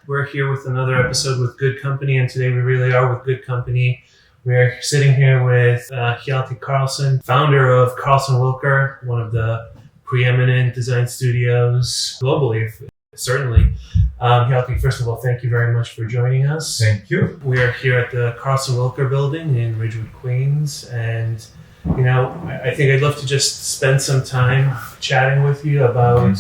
We're here with another episode with Good Company, and today we really are with Good Company. We're sitting here with Hjalti Karlsson, founder of Karlssonwilker, one of the preeminent design studios globally, certainly. Hjalti, first of all, thank you very much for joining us. Thank you. We are here at the Karlssonwilker building in Ridgewood, Queens, and I think I'd love to just spend some time chatting with you about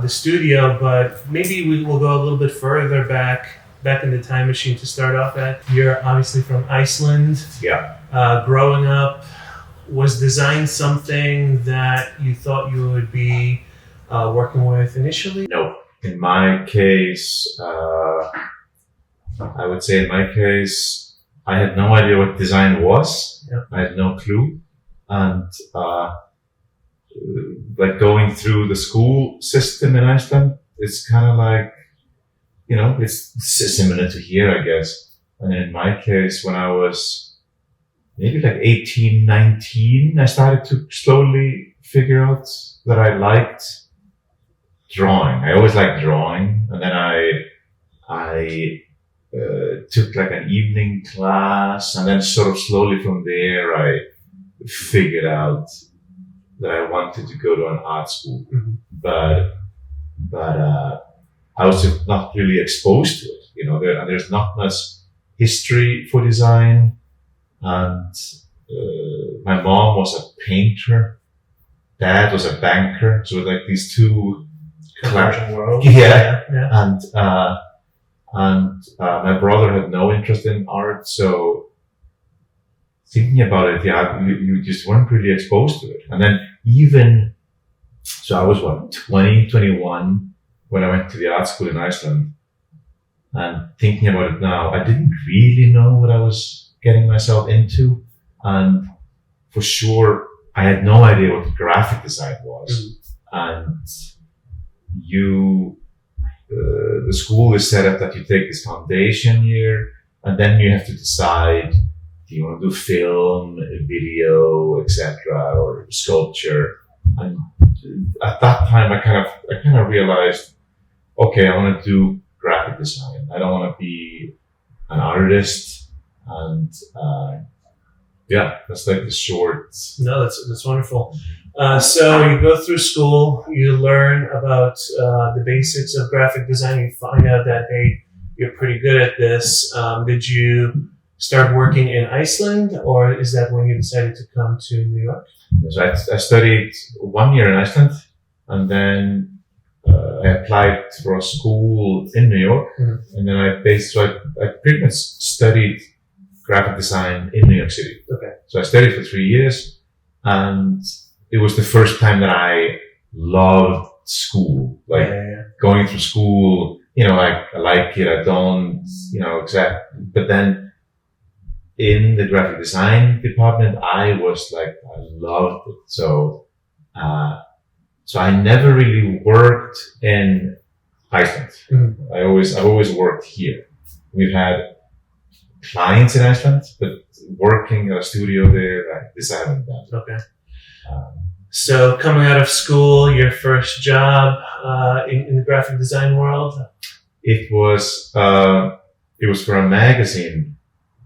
the studio, but maybe we will go a little bit further back in the time machine to start off at. You're obviously from Iceland. Yeah. Growing up, was design something that you thought you would be working with initially? No. In my case, I would say I had no idea what design was. Yeah. I had no clue. And like going through the school system in Iceland, it's kind of like, it's similar to here, I guess. And in my case, when I was maybe like 18, 19, I started to slowly figure out that I liked drawing. I always liked drawing. And then I took like an evening class, and then sort of slowly from there, I figured out that I wanted to go to an art school. Mm-hmm. But I was just not really exposed to it. There's not much history for design. And my mom was a painter. Dad was a banker. So like these two Conversion world. Yeah. Yeah. And my brother had no interest in art. So thinking about it, you just weren't really exposed to it. And then so I was 20, 21 when I went to the art school in Iceland. And thinking about it now, I didn't really know what I was getting myself into. And for sure, I had no idea what graphic design was. And the school is set up that you take this foundation year, and then you have to decide, do you want to do film, video, etc., or sculpture? And at that time, I kind of realized, okay, I want to do graphic design. I don't want to be an artist. And that's like the short. No, that's wonderful. So you go through school, you learn about the basics of graphic design. You find out that, hey, you're pretty good at this. Did you start working in Iceland, or is that when you decided to come to New York? So I studied 1 year in Iceland, and then I applied for a school in New York, and then I pretty much studied graphic design in New York City. Okay. So I studied for 3 years, and it was the first time that I loved school. Going through school, I like it, I don't, exactly. But then in the graphic design department, I loved it. So I never really worked in Iceland. Mm-hmm. I've always worked here. We've had clients in Iceland, but working at a studio there, I haven't done. Okay. So coming out of school, your first job in the graphic design world? It was for a magazine,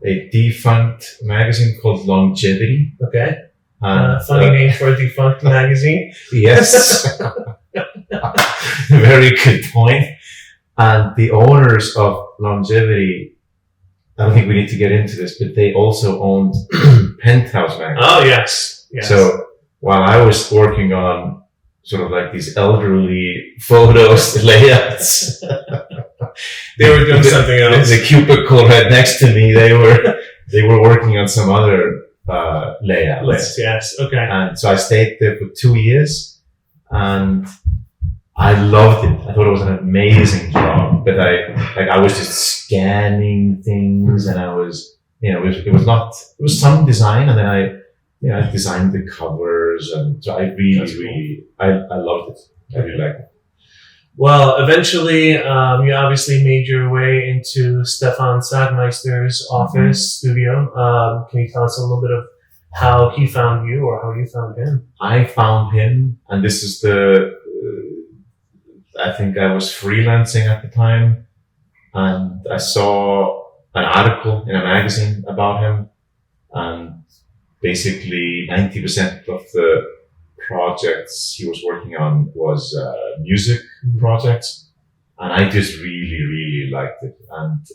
a defunct magazine called Longevity. Okay. Funny name for a defunct magazine. Yes. Very good point. And the owners of Longevity, I don't think we need to get into this, but they also owned Penthouse magazine. Oh, yes. So while I was working on sort of like these elderly photos, layouts, they were doing something else. The cubicle right next to me, they were working on some other layouts. Yes. Okay. And so I stayed there for 2 years, and I loved it. I thought it was an amazing job, but I was just scanning things, and I was, it was some design, and then I designed the covers, and so I really, I loved it. I really liked it. Well, eventually, you obviously made your way into Stefan Sagmeister's office studio. Can you tell us a little bit of how he found you or how you found him? I found him, and this is I think I was freelancing at the time, and I saw an article in a magazine about him, and basically 90% of the projects he was working on was music projects, and I just really, really liked it. And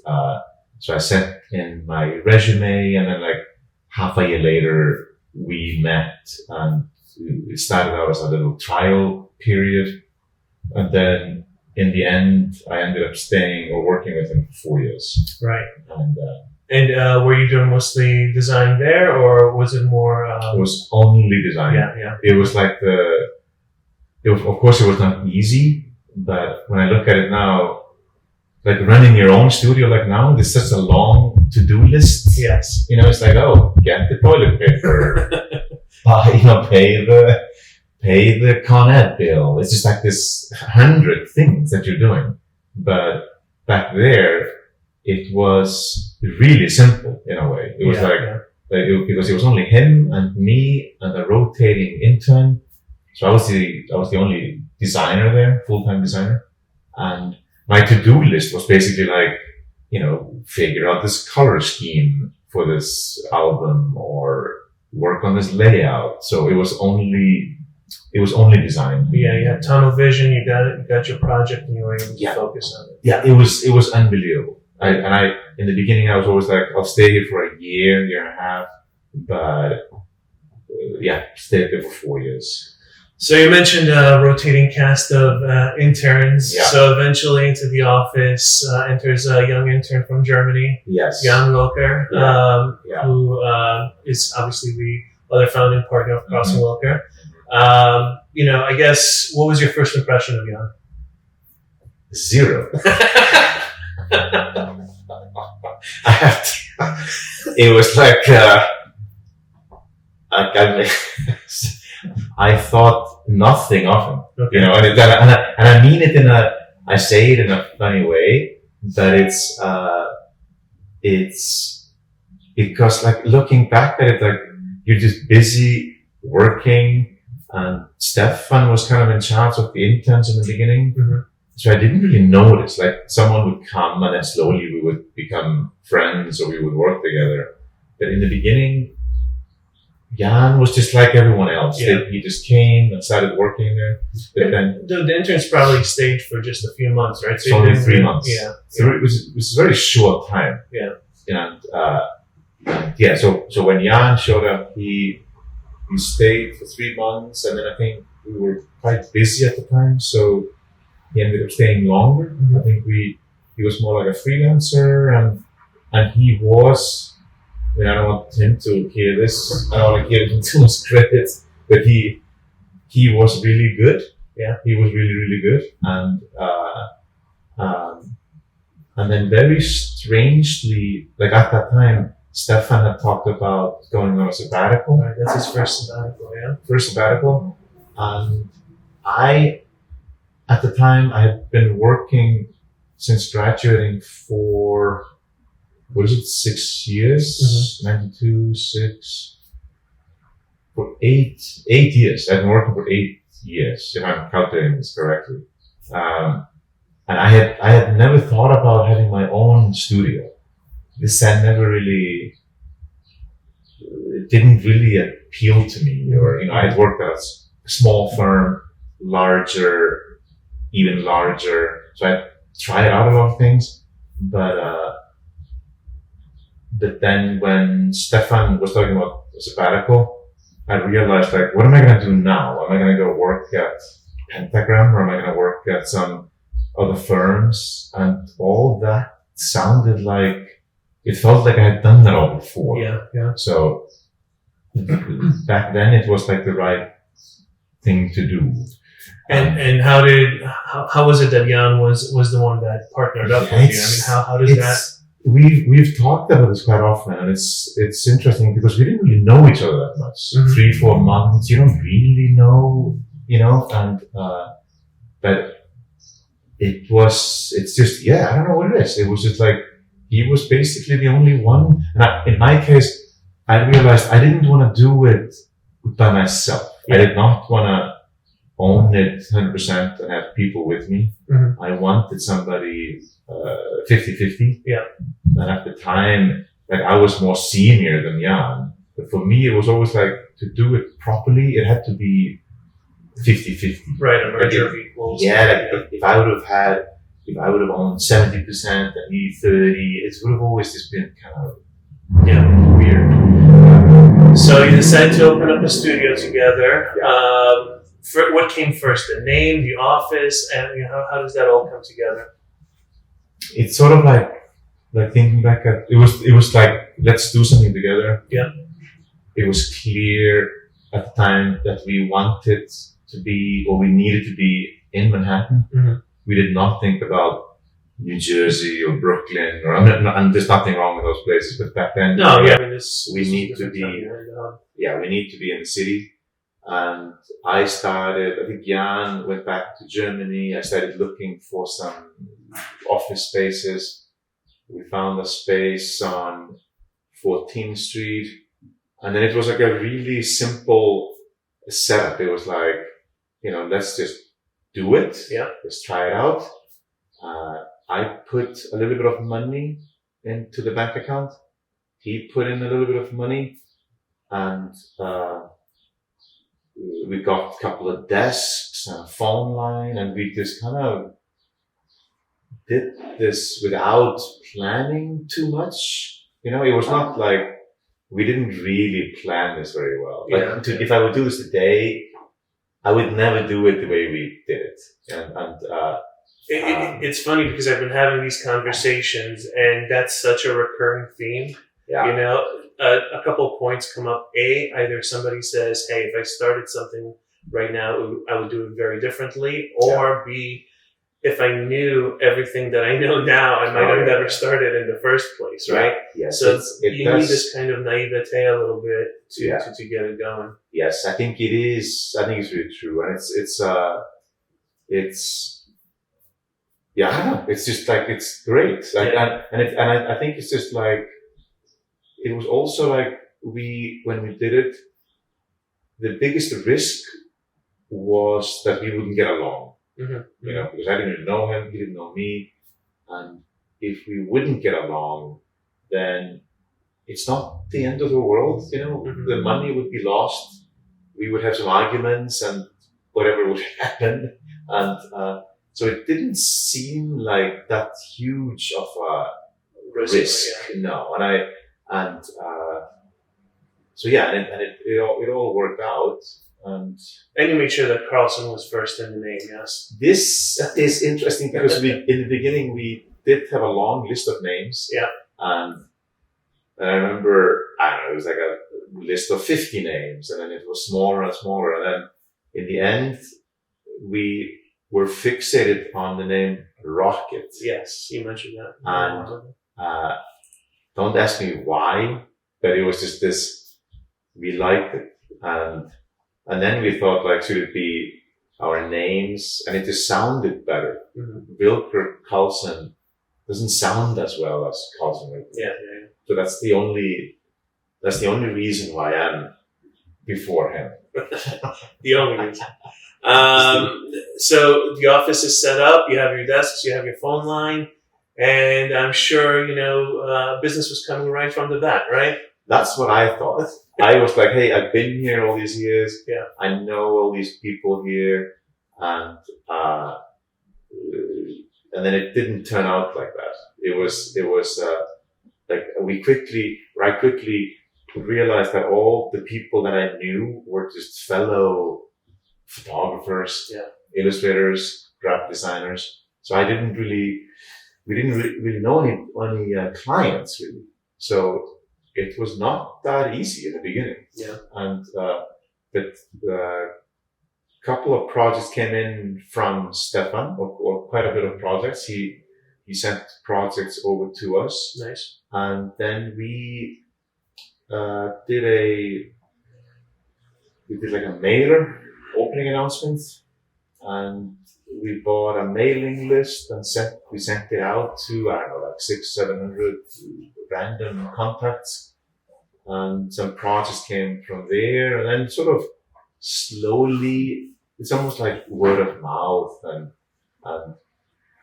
so I sent in my resume, and then like half a year later, we met, and it started out as a little trial period. And then in the end, I ended up staying or working with him for 4 years. Right. And were you doing mostly design there, or was it more? it was only design. Yeah. It was like of course it was not easy, but when I look at it now, like running your own studio like now, there's such a long to-do list. Yes. You know, it's like, oh, get the toilet paper, pay the Con Ed bill. It's just like this 100 things that you're doing. But back there, it was really simple in a way. It was because it was only him and me and a rotating intern. So I was the only designer there, full-time designer. And my to-do list was basically like, figure out this color scheme for this album or work on this layout. So it was only design. Yeah, you had tunnel vision, you got it, you got your project, and you were able to focus on it. Yeah, it was unbelievable. I in the beginning I was always like, I'll stay here for a year and a half, but stayed there for 4 years. So you mentioned a rotating cast of interns. Yeah. So eventually into the office enters a young intern from Germany, Yes. Jan Wilker, Yeah. who is obviously the other founding partner of Karlssonwilker. I guess, what was your first impression of Jan? 0. It was like, I thought nothing of him, Okay. and I mean it I say it in a funny way, but it's because like looking back at it, like you're just busy working, and Stefan was kind of in charge of the interns in the beginning. Mm-hmm. So I didn't really notice, like someone would come and then slowly we would become friends or we would work together. But in the beginning, Jan was just like everyone else. Yeah. He just came and started working there. But then The interns probably stayed for just a few months, right? it's only 3 months. Yeah. So it was a very short time. Yeah. And so when Jan showed up, he stayed for 3 months, and then I think we were quite busy at the time, so he ended up staying longer. Mm-hmm. I think he was more like a freelancer, and he was. I don't want him to hear this. I don't want to give him too much credit, but he was really good. Yeah, he was really, really good, and then very strangely, like at that time, Stefan had talked about going on a sabbatical. Right, that's his first sabbatical. Yeah, first sabbatical, and at the time I had been working since graduating for. 6 years? Mm-hmm. 92, 6, for 8 years. I've been working for 8 years, if I'm calculating this correctly. And I had never thought about having my own studio. This had never really, it didn't really appeal to me. Or, I had worked at a small firm, even larger. So I tried out a lot of things, but then when Stefan was talking about sabbatical, I realized, like, what am I going to do now? Am I going to go work at Pentagram, or am I going to work at some other firms? And all that sounded like, it felt like I had done that all before. Yeah. So back then it was like the right thing to do. And how was it that Jan was the one that partnered up with you? I mean, how does that? We've talked about this quite often, and it's interesting because we didn't really know each other that much. Mm-hmm. 3-4 months, you don't really know, and but it's just, I don't know what it is. It was just like he was basically the only one. And in my case, I realized I didn't want to do it by myself. Yeah. I did not want to own it 100% and have people with me. Mm-hmm. I wanted somebody 50-50. Yeah. And at the time, like I was more senior than Jan. But for me, it was always like to do it properly, it had to be 50-50. Right, a merger of equals. Yeah, like if I would have owned 70% and he 30, it would have always just been kind of weird. So you decided to open up a studio together. Yeah. What came first, the name, the office, and how does that all come together? It's sort of like thinking back at it was like, let's do something together. Yeah. It was clear at the time that we wanted to be, or we needed to be in Manhattan. Mm-hmm. We did not think about New Jersey or Brooklyn, and there's nothing wrong with those places, but back then, we need to be in the city. And I think Jan went back to Germany. I started looking for some office spaces. We found a space on 14th Street. And then it was like a really simple setup. It was like, let's just do it. Yeah. Let's try it out. I put a little bit of money into the bank account. He put in a little bit of money, and we got a couple of desks and a phone line, and we just kind of did this without planning too much. It was not like we didn't really plan this very well. Like if I would do this today, I would never do it the way we did it. It's funny because I've been having these conversations, and that's such a recurring theme. Yeah. A couple of points come up. A, either somebody says, hey, if I started something right now, I would do it very differently. Or B, if I knew everything that I know now, I might have never started in the first place, right? Yes. So you need this kind of naivete a little bit to get it going. Yes, I think it is. I think it's really true. And I don't know. It's just like, it's great. Like, and I think it's just like, it was also like when we did it, the biggest risk was that we wouldn't get along. Mm-hmm. Because I didn't know him, he didn't know me. And if we wouldn't get along, then it's not the end of the world. Mm-hmm. The money would be lost. We would have some arguments and whatever would happen. And, so it didn't seem like that huge of a risk. Yeah. No. It all worked out. And you made sure that Karlsson was first in the name, yes? This is interesting because in the beginning we did have a long list of names. Yeah. And I remember, it was like a list of 50 names, and then it was smaller and smaller. And then in the end, we were fixated on the name Rocket. Yes, you mentioned that. And don't ask me why, but it was just this, we liked it. And then we thought, like, should it be our names? And it just sounded better. Mm-hmm. Wilker Karlsson doesn't sound as well as Karlssonwilker. Yeah. So that's the only reason why I'm before him. The only reason. So the office is set up, you have your desks, you have your phone line, and I'm sure, business was coming right from the bat, right? That's what I thought. I was like, hey, I've been here all these years. Yeah. I know all these people here. And then it didn't turn out like that. It was like I quickly realized that all the people that I knew were just fellow photographers, illustrators, graphic designers. So we didn't really know any clients really. So it was not that easy in the beginning. Yeah. And, but a couple of projects came in from Stefan, or quite a bit of projects. He sent projects over to us. Nice. And then we did like a mailer opening announcement, and we bought a mailing list and we sent it out to, like 600-700 random contacts, and some projects came from there. And then sort of slowly it's almost like word of mouth, and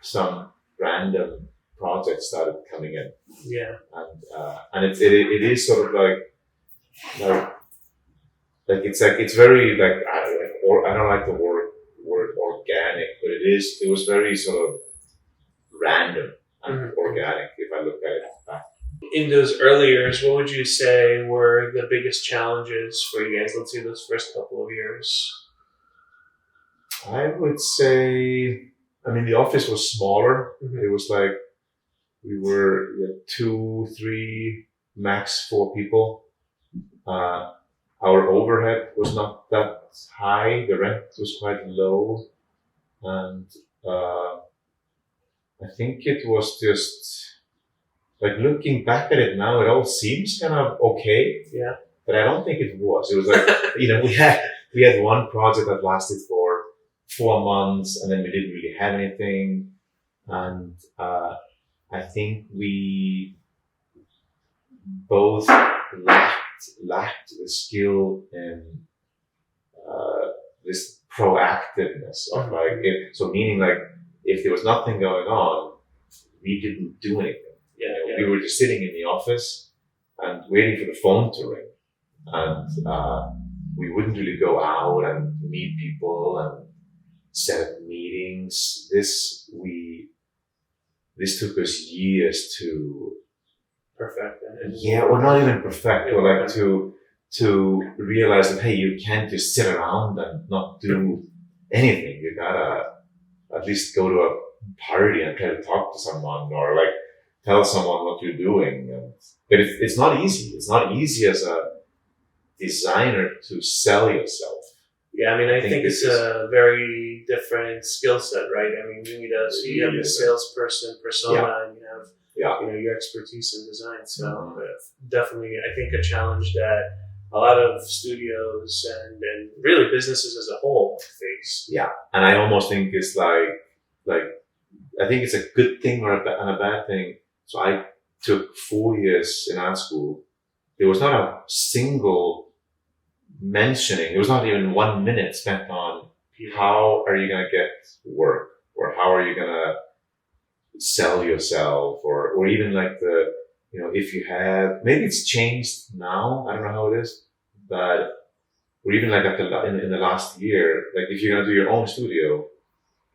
some random projects started coming in. Yeah. And it is sort of like it's very like I don't like the word organic, but it was very sort of random and organic if I look at it back. In those early years, what would you say were the biggest challenges for you guys? Let's say those first couple of years. I would say, I mean, the office was smaller. It was like we had 2, 3, max 4 people. Our overhead was not that high. The rent was quite low, and I think it was just like looking back at it now, it all seems kind of okay. Yeah. But I don't think it was. It was like we had one project that lasted for 4 months, and then we didn't really have anything, and I think we both lacked the skill in this proactiveness of like it. So meaning like if there was nothing going on, we didn't do anything. We were just sitting in the office and waiting for the phone to ring, and we wouldn't really go out and meet people and set up meetings. This took us years to perfect. Well, not even perfect, but like to realize that, hey, you can't just sit around and not do anything. You gotta at least go to a party and try to talk to someone, or like tell someone what you're doing. But it's not easy. It's not easy as a designer to sell yourself. Yeah, I mean, I think it's a very different skill set, right? I mean, you have the salesperson persona, and you have your expertise in design. So definitely, I think a challenge that a lot of studios and really businesses as a whole face. Yeah, and I almost think it's like I think it's a good thing and a bad thing. So I took 4 years in art school. There was not a single mentioning. There was not even 1 minute spent on how are you going to get work, or how are you going to sell yourself, or even like if you have, maybe it's changed now. I don't know how it is, but or even like in the last year, like if you're going to do your own studio,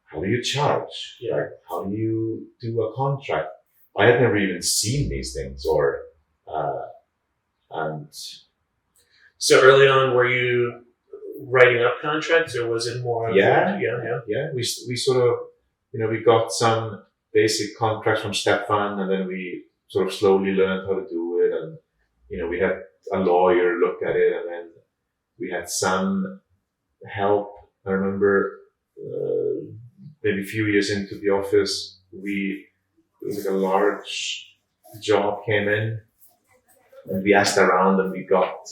how do you charge? Yeah. Like how do you do a contract? I had never even seen these things, and so early on, were you writing up contracts, or was it more? Yeah. We sort of, we got some basic contracts from Stefan, and then we sort of slowly learned how to do it, and we had a lawyer look at it, and then we had some help. I remember maybe a few years into the office, it was like a large job came in, and we asked around, and we got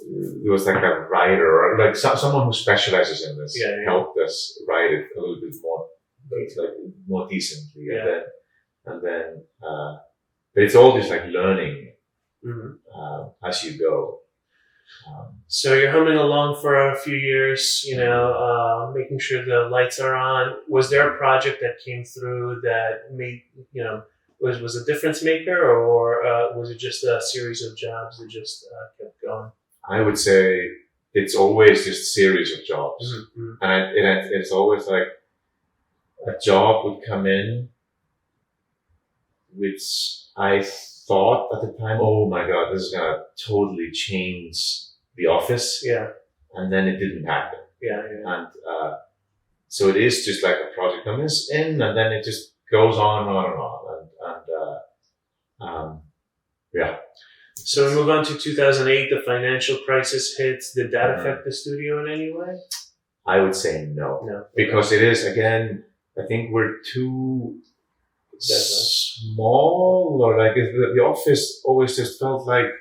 it was like a writer, or like someone who specializes in this helped us write it a little bit more, like more decently, and then but it's all just like learning as you go. So you're humming along for a few years, making sure the lights are on. Was there a project that came through that made, was a difference maker, or was it just a series of jobs that just kept going? I would say it's always just a series of jobs. And it's always like a job would come in, which I thought at the time, oh my God, this is going to totally change the office. Yeah. And then it didn't happen. Yeah. And so it is just like a project comes in, and then it just goes on and on and on. So we move on to 2008, the financial crisis hits. Did that affect the studio in any way? I would say no. Because it is, again, I think we're too small, or like the office always just felt like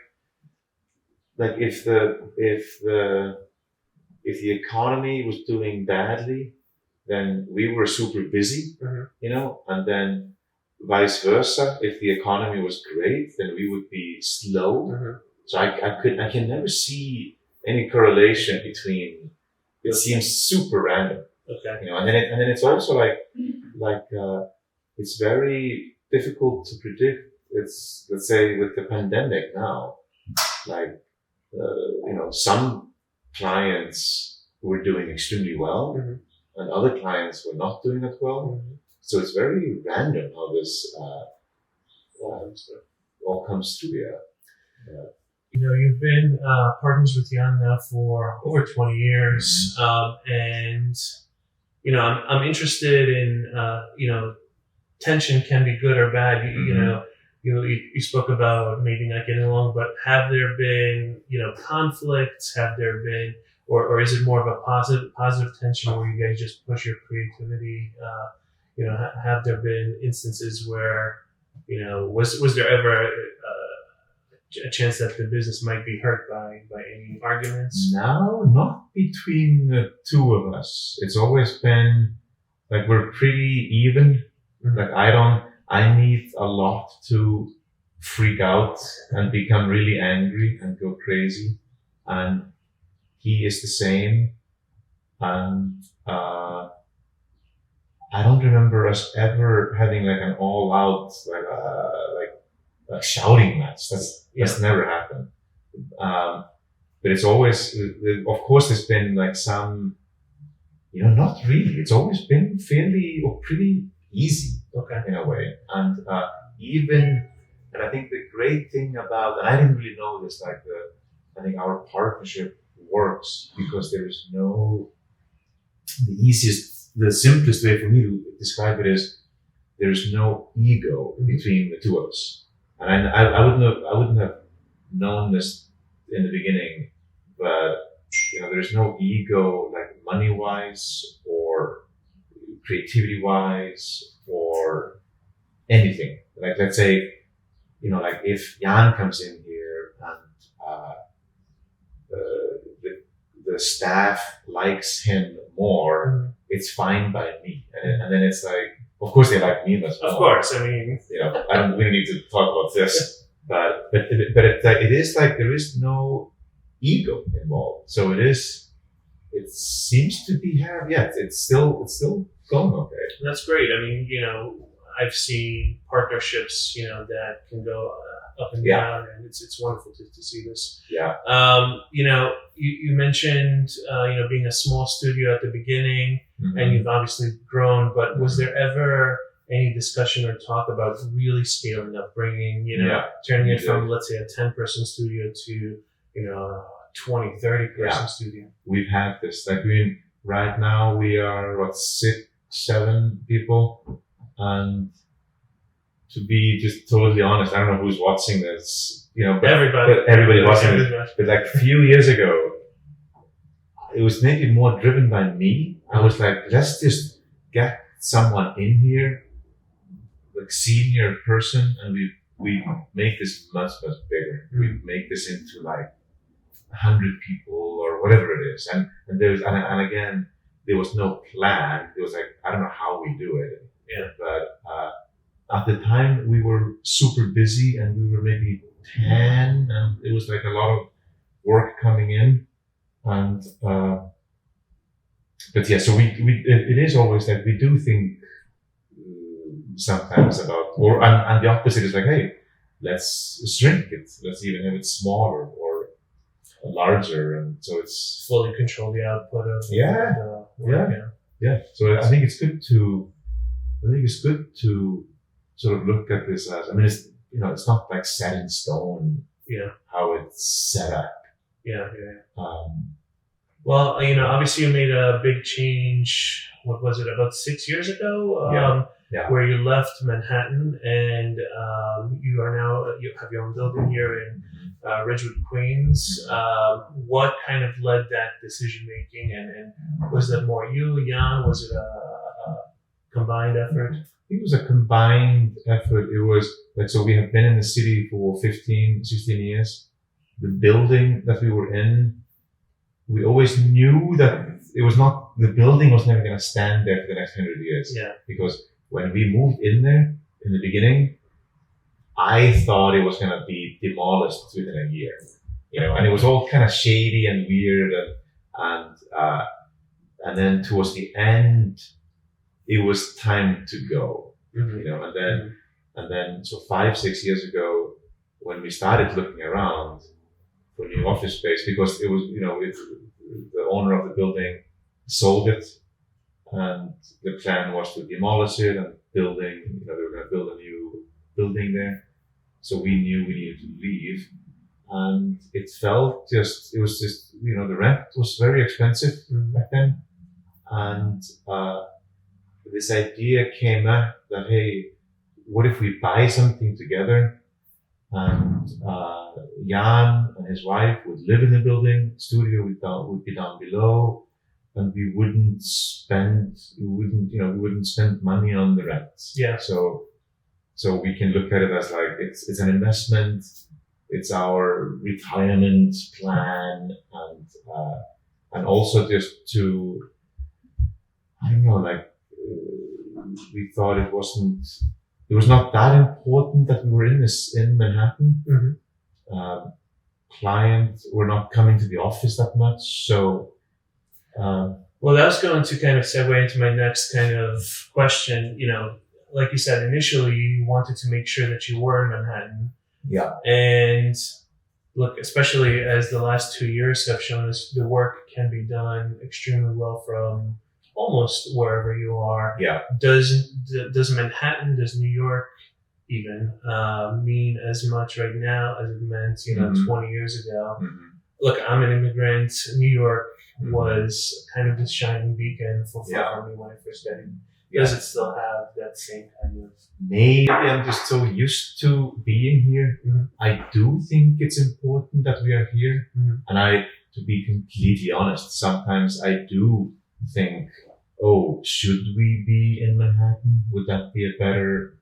if the economy was doing badly, then we were super busy, and then vice versa. If the economy was great, then we would be slow. So I can never see any correlation between it seems super random. Okay. And then it's also like it's very difficult to predict. It's, let's say, with the pandemic now, like, some clients were doing extremely well, and other clients were not doing that well. So it's very random how this all comes through. Yeah. You've been partners with Jan now for over 20 years, and I'm interested in tension can be good or bad. You spoke about maybe not getting along, but have there been conflicts? Have there been, or is it more of a positive tension where you guys just push your creativity? Have there been instances where was there ever a chance that the business might be hurt by any arguments? No, not between the two of us. It's always been like we're pretty even. Like I need a lot to freak out and become really angry and go crazy. And he is the same. And I don't remember us ever having like an all out, a shouting match. That's never happened. But it's always, of course, there's been like some, not really. It's always been fairly or pretty easy, in a way. And and I think the great thing about, and I didn't really know this, I think our partnership works because there is the simplest way for me to describe it is there's no ego between the two of us. And I wouldn't have known this in the beginning, but there's no ego like money wise or creativity wise or anything. Like, let's say, like if Jan comes in here and the staff likes him more, it's fine by me. And then it's like, of course they like me much more. Of course, I mean, I don't really need to talk about this, but it is like there is no ego involved. So it seems to be it's still going okay. That's great. I mean, I've seen partnerships, that can go up and down, and it's wonderful to see this. Yeah. You mentioned, being a small studio at the beginning, and you've obviously grown, but was there ever any discussion or talk about really scaling up, bringing, turning it from, let's say, a 10-person studio to, a 20, 30-person studio? We've had this. Right now we are, 6, 7 people. And to be just totally honest, I don't know who's watching this, but everybody watching this. But like a few years ago, it was maybe more driven by me. I was like, let's just get someone in here, like senior person, and we make this much, much bigger. We make this into like 100 people or whatever it is. And again, there was no plan. It was like, I don't know how we do it. Yeah. But at the time we were super busy and we were maybe 10 and it was like a lot of work coming in. And but yeah, so it is always that we do think sometimes about, and the opposite is like, hey, let's shrink it. Let's even have it smaller or larger. And so it's fully control the output of yeah. So I think it's good to sort of look at this as, it's, it's not like set in stone. Yeah. How it's set up. Yeah. Well, obviously you made a big change. What was it, about 6 years ago? Where you left Manhattan and you are now, you have your own building here in Ridgewood, Queens. What kind of led that decision making, and was that more you, Jan? Was it a combined effort? I think it was a combined effort. It was like, so we have been in the city for 15, 16 years. The building that we were in, we always knew that the building was never going to stand there for the next 100 years. Yeah. Because when we moved in there in the beginning, I thought it was going to be demolished within a year, and it was all kind of shady and weird. and then towards the end, it was time to go. You know, and then so 5-6 years ago, when we started looking around for new office space, because it was, you know, the owner of the building sold it, and the plan was to demolish it and they were going to build a new building there. So we knew we needed to leave, and it was just, you know, the rent was very expensive back then, and this idea came up that, hey, what if we buy something together? And Jan and his wife would live in the building, studio would be down below, and we wouldn't spend money on the rent. Yeah. So we can look at it as like it's an investment, it's our retirement plan, and also just to, I don't know, like we thought it was not that important that we were in Manhattan. Clients were not coming to the office that much, so. Well, that was going to kind of segue into my next kind of question. You know, like you said, initially you wanted to make sure that you were in Manhattan. Yeah. And look, especially as the last 2 years have shown us, the work can be done extremely well from almost wherever you are. Yeah. Does Manhattan, does New York even mean as much right now as it meant, 20 years ago? Look, I'm an immigrant. New York was kind of this shining beacon for me when I first got in. Does it still have that same kind of? Maybe I'm just so used to being here. I do think it's important that we are here. And to be completely honest, sometimes I do think, oh, should we be in Manhattan? Would that be a better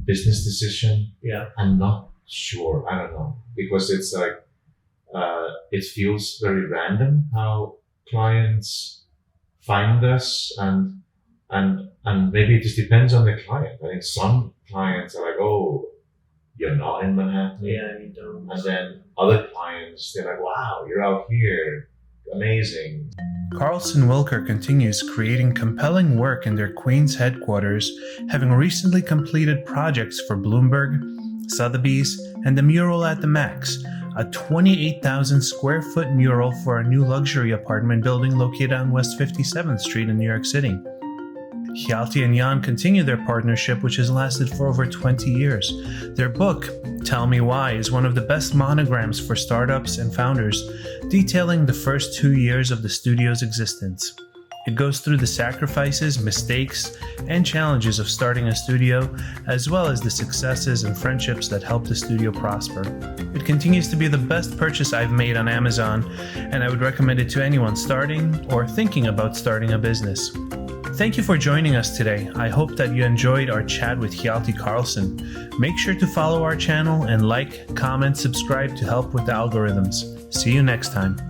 business decision? Yeah. I'm not sure. I don't know. Because it's like, it feels very random how clients find us, and maybe it just depends on the client. I think some clients are like, oh, you're not in Manhattan. Yeah, you don't. And then other clients, they're like, wow, you're out here. Amazing. Karlssonwilker continues creating compelling work in their Queens headquarters, having recently completed projects for Bloomberg, Sotheby's, and the mural at the Max, a 28,000 square foot mural for a new luxury apartment building located on West 57th Street in New York City. Hjalti and Jan continue their partnership, which has lasted for over 20 years. Their book, Tell Me Why, is one of the best monograms for startups and founders, detailing the first 2 years of the studio's existence. It goes through the sacrifices, mistakes, and challenges of starting a studio, as well as the successes and friendships that help the studio prosper. It continues to be the best purchase I've made on Amazon, and I would recommend it to anyone starting or thinking about starting a business. Thank you for joining us today. I hope that you enjoyed our chat with Hjalti Karlsson. Make sure to follow our channel and like, comment, subscribe to help with the algorithms. See you next time.